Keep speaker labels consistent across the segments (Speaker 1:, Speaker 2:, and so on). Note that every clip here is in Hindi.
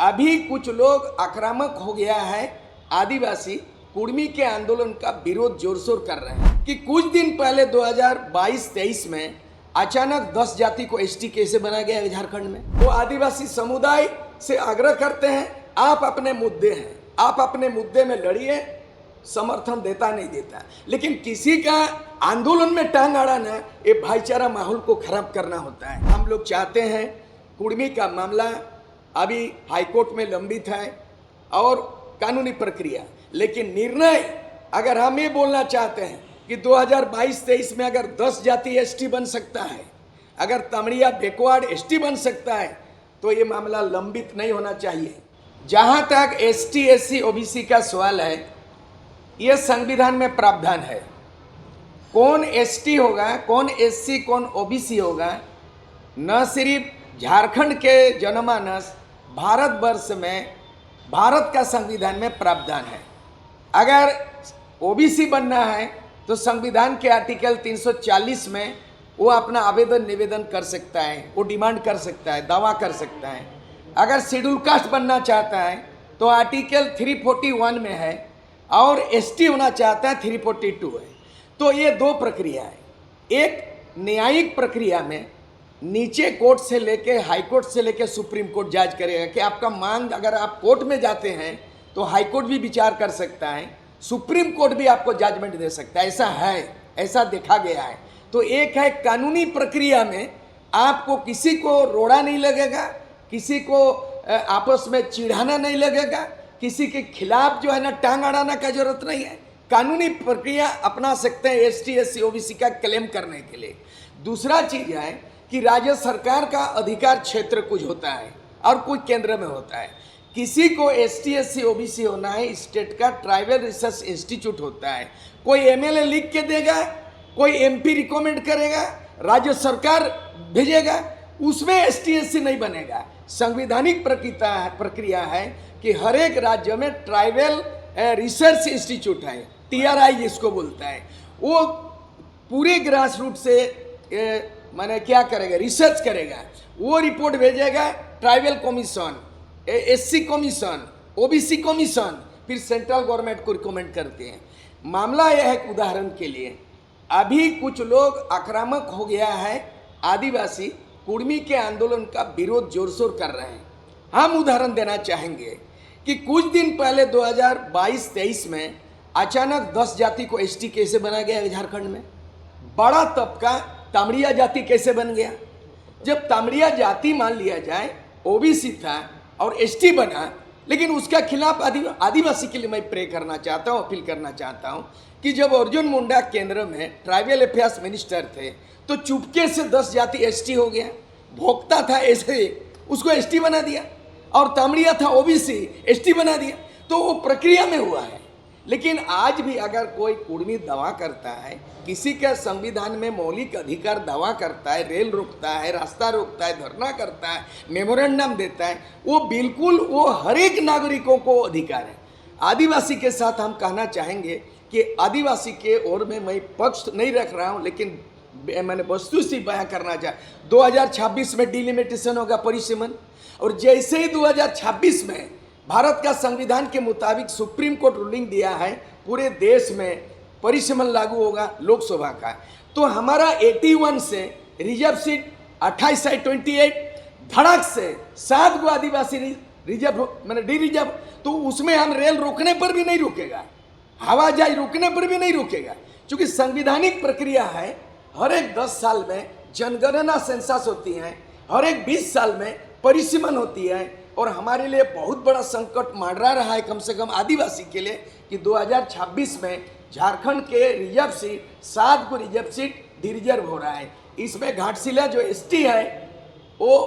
Speaker 1: अभी कुछ लोग आक्रामक हो गया है। आदिवासी कुर्मी के आंदोलन का विरोध जोर शोर कर रहे हैं कि कुछ दिन पहले 2022-23 में अचानक 10 जाति को एसटी कैसे बनाया गया है झारखंड में। वो आदिवासी समुदाय से आग्रह करते हैं, आप अपने मुद्दे हैं, आप अपने मुद्दे में लड़िए, समर्थन देता नहीं देता, लेकिन किसी का आंदोलन में टांग अड़ाना ये भाईचारा माहौल को खराब करना होता है। हम लोग चाहते हैं, कुर्मी का मामला अभी हाईकोर्ट में लंबित है और कानूनी प्रक्रिया, लेकिन निर्णय अगर हम ये बोलना चाहते हैं कि 2022-23 में अगर 10 जाति एसटी बन सकता है, अगर तमड़िया बैकवर्ड एसटी बन सकता है, तो ये मामला लंबित नहीं होना चाहिए। जहां तक एसटी एससी ओबीसी का सवाल है, ये संविधान में प्रावधान है। कौन एसटी होगा, कौन एससी, कौन ओबीसी होगा, न सिर्फ झारखंड के जनमानस, भारतवर्ष में भारत का संविधान में प्रावधान है। अगर ओबीसी बनना है तो संविधान के आर्टिकल 340 में वो अपना आवेदन निवेदन कर सकता है, वो डिमांड कर सकता है, दावा कर सकता है। अगर शेड्यूल कास्ट बनना चाहता है तो आर्टिकल 341 में है, और एसटी होना चाहता है 342 है। तो ये दो प्रक्रिया है। एक न्यायिक प्रक्रिया में नीचे कोर्ट से लेके हाई कोर्ट से लेके सुप्रीम कोर्ट जांच करेगा कि आपका मांग, अगर आप कोर्ट में जाते हैं तो हाई कोर्ट भी विचार कर सकता है, सुप्रीम कोर्ट भी आपको जजमेंट दे सकता है। ऐसा है, ऐसा देखा गया है। तो एक है कानूनी प्रक्रिया में आपको किसी को रोड़ा नहीं लगेगा, किसी को आपस में चिढ़ाना नहीं लगेगा, किसी के खिलाफ जो है ना टांग अड़ाना का जरूरत नहीं है। कानूनी प्रक्रिया अपना सकते हैं एसटी एससी ओबीसी का क्लेम करने के लिए। दूसरा चीज है कि राज्य सरकार का अधिकार क्षेत्र कुछ होता है और कुछ केंद्र में होता है। किसी को एसटी एससी ओबीसी होना है, स्टेट का ट्राइबल रिसर्च इंस्टीट्यूट होता है। कोई एमएलए लिख के देगा, कोई एमपी रिकमेंड करेगा, राज्य सरकार भेजेगा, उसमें एसटी एससी नहीं बनेगा। संवैधानिक प्रक्रिया है कि हर एक राज्य में ट्राइबल रिसर्च इंस्टीट्यूट है, टीआरआई जिसको बोलता है, वो पूरे ग्रास रूट से माने क्या करेगा, रिसर्च करेगा, वो रिपोर्ट भेजेगा tribal commission, SC commission, OBC commission, फिर सेंट्रल गवर्नमेंट को रिकमेंड करते हैं। मामला यह है, उदाहरण के लिए अभी कुछ लोग आक्रामक हो गया है। आदिवासी कुर्मी के आंदोलन का विरोध जोर शोर कर रहे हैं। हम उदाहरण देना चाहेंगे कि कुछ दिन पहले 2022-23 में अचानक 10 जाति को एसटी कैसे बनाया गया है झारखंड में। बड़ा तबका तमड़िया जाति कैसे बन गया। जब तमड़िया जाति मान लिया जाए ओबीसी था और एसटी बना, लेकिन उसका खिलाफ आदिवासी के लिए मैं प्रे करना चाहता हूँ, अपील करना चाहता हूँ कि जब अर्जुन मुंडा केंद्र में ट्राइबल अफेयर्स मिनिस्टर थे तो चुपके से 10 जाति एसटी हो गया। भोक्ता था ऐसे, उसको एसटी बना दिया, और तमड़िया था ओबीसी, एसटी बना दिया। तो वो प्रक्रिया में हुआ है। लेकिन आज भी अगर कोई कुर्मी दावा करता है, किसी का संविधान में मौलिक अधिकार दावा करता है, रेल रोकता है, रास्ता रोकता है, धरना करता है, मेमोरेंडम देता है, वो बिल्कुल वो हर एक नागरिकों को अधिकार है। आदिवासी के साथ हम कहना चाहेंगे कि आदिवासी के ओर में मैं पक्ष नहीं रख रहा हूँ, लेकिन मैंने वस्तु से बयां करना चाह 2026 में डिलिमिटेशन होगा परिसीमन, और जैसे ही 2026 में भारत का संविधान के मुताबिक सुप्रीम कोर्ट रूलिंग दिया है, पूरे देश में परिसीमन लागू होगा लोकसभा का। तो हमारा 81 से रिजर्व सीट 28 से 28 धड़क से 7 गो आदिवासी रिजर्व मैंने डी रिजर्व, तो उसमें हम रेल रोकने पर भी नहीं रुकेगा, हवाई रोकने पर भी नहीं रुकेगा, क्योंकि संविधानिक प्रक्रिया है। हर एक 10 साल में जनगणना सेंसस होती है, हर एक 20 साल में परिसीमन होती है, और हमारे लिए बहुत बड़ा संकट मंडरा रहा है, कम से कम आदिवासी के लिए, कि 2026 में झारखंड के रिजर्व सीट 7 को रिजर्व सीट डी रिजर्व हो रहा है। इसमें घाटशिला जो एसटी है वो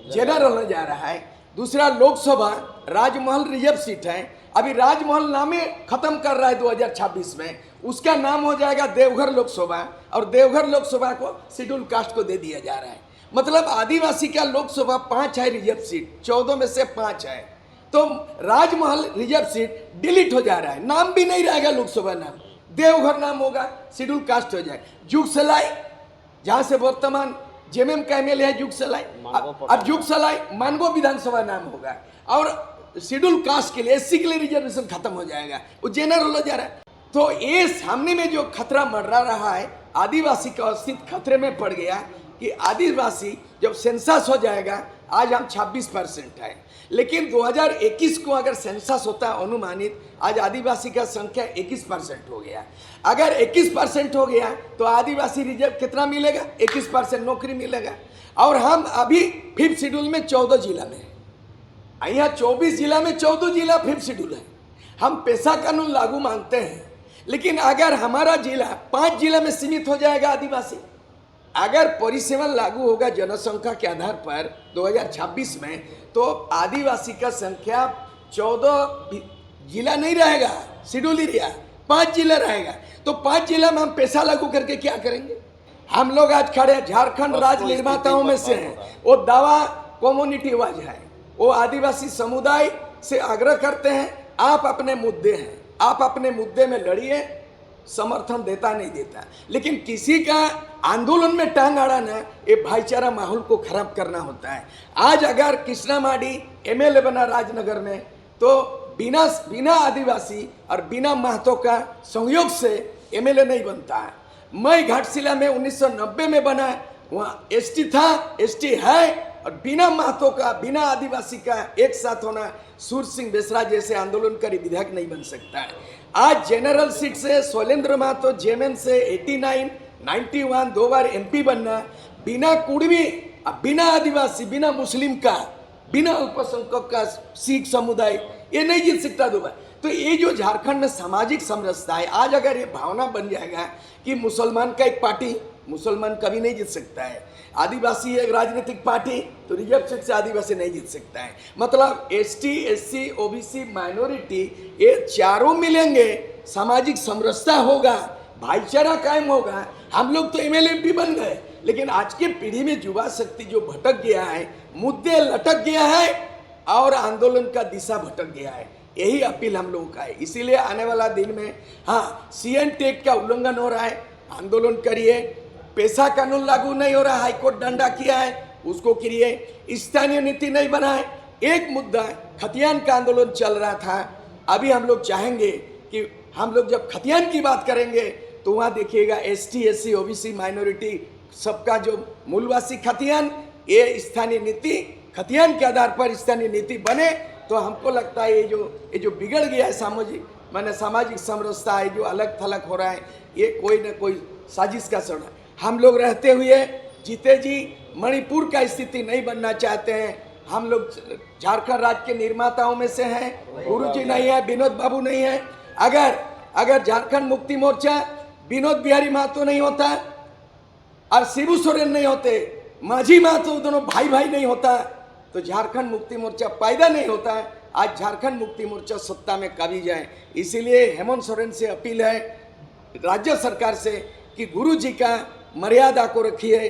Speaker 1: जनरल होने जा रहा है। दूसरा लोकसभा राजमहल रिजर्व सीट है, अभी राजमहल नामे खत्म कर रहा है 2026 में, उसका नाम हो जाएगा देवघर लोकसभा, और देवघर लोकसभा को शेड्यूल कास्ट को दे दिया जा रहा है। मतलब आदिवासी का लोकसभा 5 है रिजर्व सीट, 14 में से 5 है, तो राजमहल रिजर्व सीट डिलीट हो जा रहा है, नाम भी नहीं रहेगा लोकसभा नाम, देवघर नाम होगा, शेड्यूल कास्ट हो जाए। जुगसलाई जहाँ से वर्तमान जेएमएम का एमएलए है जुग सलाई, अब जुग सलाई मानगो विधानसभा नाम होगा और शेड्यूल कास्ट के लिए, एससी के लिए रिजर्वेशन खत्म हो जाएगा, वो जनरल हो जा रहा है। तो ये सामने में जो खतरा मंडरा रहा है, आदिवासी का अस्तित्व खतरे में पड़ गया कि आदिवासी जब सेंसस हो जाएगा, आज हम 26% है, लेकिन 2021 को अगर सेंसस होता अनुमानित, आज आदिवासी का संख्या 21% हो गया। अगर 21% हो गया तो आदिवासी रिजर्व कितना मिलेगा? 21% नौकरी मिलेगा। और हम अभी 5th शेड्यूल में 14 जिला में, यहाँ 24 जिला में 14 जिला 5th शेड्यूल है। हम पेशा कानून लागू मानते हैं, लेकिन अगर हमारा जिला 5 जिला में सीमित हो जाएगा आदिवासी, अगर परिसीमन लागू होगा जनसंख्या के आधार पर 2026 में, तो आदिवासी का संख्या 14 जिला नहीं रहेगा, शेड्यूल एरिया 5 जिला रहेगा। तो 5 जिला में हम पैसा लागू करके क्या करेंगे? हम लोग आज खड़े झारखंड राज्य निर्माताओं में से हैं, वो दावा कम्युनिटी वाइज है, वो आदिवासी समुदाय से आग्रह करते हैं, आप अपने मुद्दे हैं, आप अपने मुद्दे में लड़िए, समर्थन देता नहीं देता, लेकिन किसी का आंदोलन में टांग अड़ाना ये भाईचारा माहौल को खराब करना होता है। आज अगर कृष्णा माडी एमएलए बना राजनगर में, तो बिना आदिवासी और बिना महतो का सहयोग से एमएलए नहीं बनता है। मैं घाटशिला में 1990 में बना, वहाँ एसटी था, एसटी है, और बिना महतो का, बिना आदिवासी का एक साथ होना, सूर सिंह बेसरा जैसे आंदोलनकारी विधायक नहीं बन सकता है। आज जनरल सीट से शैलेंद्र महतो जेएमएम से 89, 91 2 बार एमपी बनना, बिना कुड़मी, बिना आदिवासी, बिना मुस्लिम का, बिना अल्पसंख्यक का सिख समुदाय, ये नहीं जीत सकता दोबारा। तो ये जो झारखंड में सामाजिक समरसता है, आज अगर ये भावना बन जाएगा कि मुसलमान का एक पार्टी, मुसलमान कभी नहीं जीत सकता है, आदिवासी एक राजनीतिक पार्टी, तो रिजर्व सीट से आदिवासी नहीं जीत सकता है। मतलब एसटी, एससी, ओबीसी, माइनॉरिटी, ये चारों मिलेंगे, सामाजिक समरसता होगा, भाईचारा कायम होगा। हम लोग तो एमएलए भी बन गए, लेकिन आज की पीढ़ी में युवा शक्ति जो भटक गया है, मुद्दे लटक गया है और आंदोलन का दिशा भटक गया है, यही अपील हम लोगों का है। इसीलिए आने वाला दिन में, हाँ, सीएन टेक का उल्लंघन हो रहा है, आंदोलन करिए। पेशा कानून लागू नहीं हो रहा, हाईकोर्ट डंडा किया है, उसको करिए। स्थानीय नीति नहीं बनाए। एक मुद्दा खतियान का आंदोलन चल रहा था, अभी हम लोग चाहेंगे कि हम लोग जब खतियान की बात करेंगे तो वहाँ देखिएगा एसटी, एससी, ओबीसी, माइनॉरिटी सबका जो मूलवासी खतियान, ये स्थानीय नीति, खतियान के आधार पर स्थानीय नीति बने तो हमको लगता है ये जो बिगड़ गया है सामाजिक समरसता है, जो अलग थलग हो रहा है, ये कोई न कोई साजिश का सड़ा। हम लोग रहते हुए जीते जी मणिपुर का स्थिति नहीं बनना चाहते हैं। हम लोग झारखंड राज्य के निर्माताओं में से हैं, गुरुजी नहीं है, विनोद बाबू नहीं है। अगर झारखंड मुक्ति मोर्चा विनोद बिहारी महतो नहीं होता और शिबू सोरेन नहीं होते, माझी महतो दोनों भाई भाई नहीं होता, तो झारखंड मुक्ति मोर्चा पैदा नहीं होता है। आज झारखंड मुक्ति मोर्चा सत्ता में कभी जाए। इसीलिए हेमंत सोरेन से अपील है राज्य सरकार से कि गुरु जी का मर्यादा को रखिए।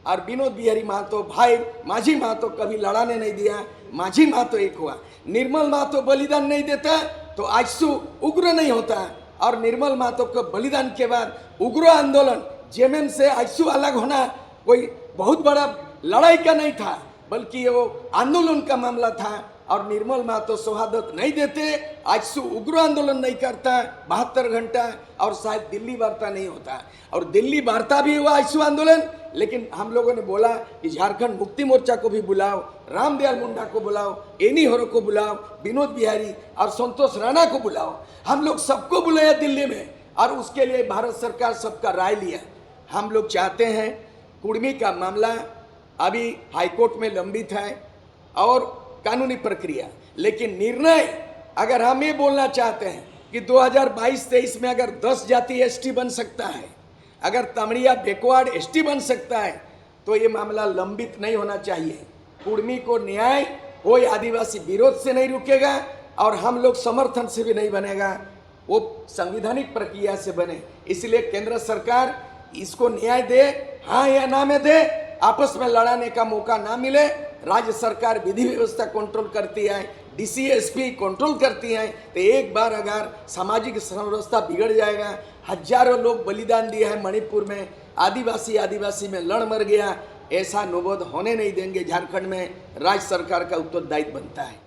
Speaker 1: और विनोद बिहारी महतो भाई, माझी महतो कभी लड़ाने नहीं दिया, माझी महतो एक हुआ। निर्मल महतो बलिदान नहीं देता तो आजसू उग्र नहीं होता, और निर्मल महतो को बलिदान के बाद उग्र आंदोलन जेएमएम से आजसू अलग होना कोई बहुत बड़ा लड़ाई का नहीं था, बल्कि वो आंदोलन का मामला था। और निर्मल महतो शहादत नहीं देते, आजसू उग्र आंदोलन नहीं करता 72 घंटा, और शायद दिल्ली वार्ता नहीं होता। और दिल्ली वार्ता भी हुआ आजसू आंदोलन, लेकिन हम लोगों ने बोला कि झारखंड मुक्ति मोर्चा को भी बुलाओ, रामदयाल मुंडा को बुलाओ, एनी होरो को बुलाओ, विनोद बिहारी और संतोष राणा को बुलाओ। हम लोग सबको बुलाया दिल्ली में, और उसके लिए भारत सरकार सबका राय लिया। हम लोग चाहते हैं, कुर्मी का मामला अभी हाईकोर्ट में लंबित है और कानूनी प्रक्रिया, लेकिन निर्णय अगर हम ये बोलना चाहते हैं कि 2022-23 में अगर 10 जाति एसटी बन सकता है, अगर तमड़िया बैकवर्ड एसटी बन सकता है, तो ये मामला लंबित नहीं होना चाहिए। कुर्मी को न्याय कोई आदिवासी विरोध से नहीं रुकेगा और हम लोग समर्थन से भी नहीं बनेगा, वो संवैधानिक प्रक्रिया से बने। इसलिए केंद्र सरकार इसको न्याय दे, हाँ या ना में दे, आपस में लड़ाने का मौका ना मिले। राज्य सरकार विधि व्यवस्था कंट्रोल करती है, डीसी एसपी कंट्रोल करती हैं, तो एक बार अगर सामाजिक समरसता बिगड़ जाएगा। हजारों लोग बलिदान दिए हैं मणिपुर में, आदिवासी में लड़ मर गया, ऐसा नौबत होने नहीं देंगे। झारखंड में राज्य सरकार का उत्तरदायित्व बनता है।